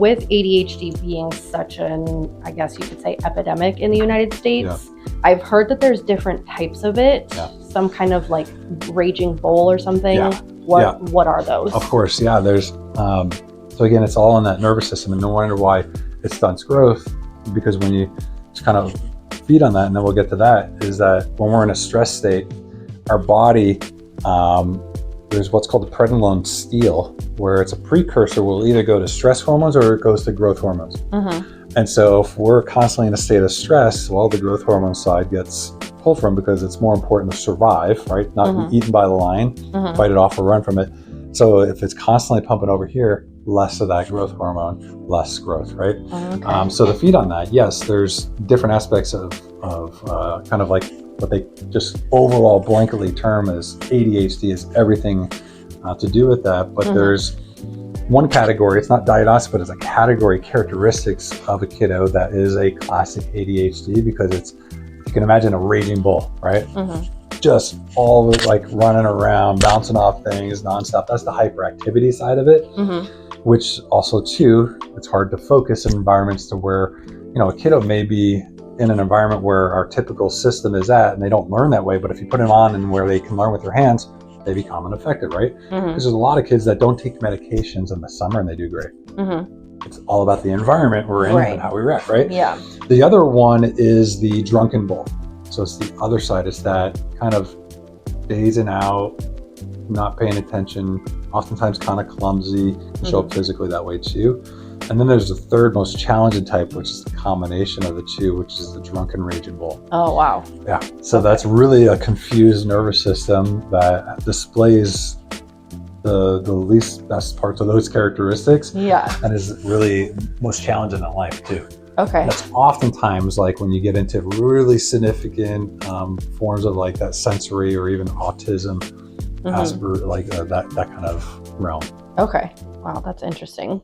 With ADHD being such an, I guess you could say, epidemic in the United States, I've heard that there's different types of it, some kind of like raging bull or something. What are those? Of course, there's, so again, it's all in that nervous system, and no wonder why it stunts growth, because when you just kind of feed on that, and then we'll get to that, is that when we're in a stress state, our body, there's what's called the prednisolone steal, where it's a precursor, will either go to stress hormones or it goes to growth hormones. And so if we're constantly in a state of stress, well, the growth hormone side gets pulled from, because it's more important to survive, right? Not be eaten by the lion, fight it off or run from it. So if it's constantly pumping over here, less of that growth hormone, less growth, right? So to feed on that, yes, there's different aspects of kind of like what they just overall blanketly term as ADHD, is everything to do with that. But there's one category, it's not diagnostic, but it's a category, characteristics of a kiddo that is a classic ADHD, because it's, you can imagine a raging bull, right? Just all like running around, bouncing off things nonstop. That's the hyperactivity side of it, which also too, it's hard to focus in environments to where, you know, a kiddo may be in an environment where our typical system is at, and they don't learn that way. But if you put them on and where they can learn with their hands, they become unaffected, right? Because there's a lot of kids that don't take medications in the summer and they do great. It's all about the environment we're in and how we react, right? The other one is the drunken bull. So it's the other side. It's that kind of dazing out, not paying attention, oftentimes kind of clumsy, show up physically that way too. And then there's the third most challenging type, which is the combination of the two, which is the drunken raging bull. Oh, wow. So that's really a confused nervous system that displays the least best parts of those characteristics. And is really most challenging in life too. That's oftentimes like when you get into really significant forms of like that sensory or even autism, Asperger, like that kind of realm. Wow, that's interesting.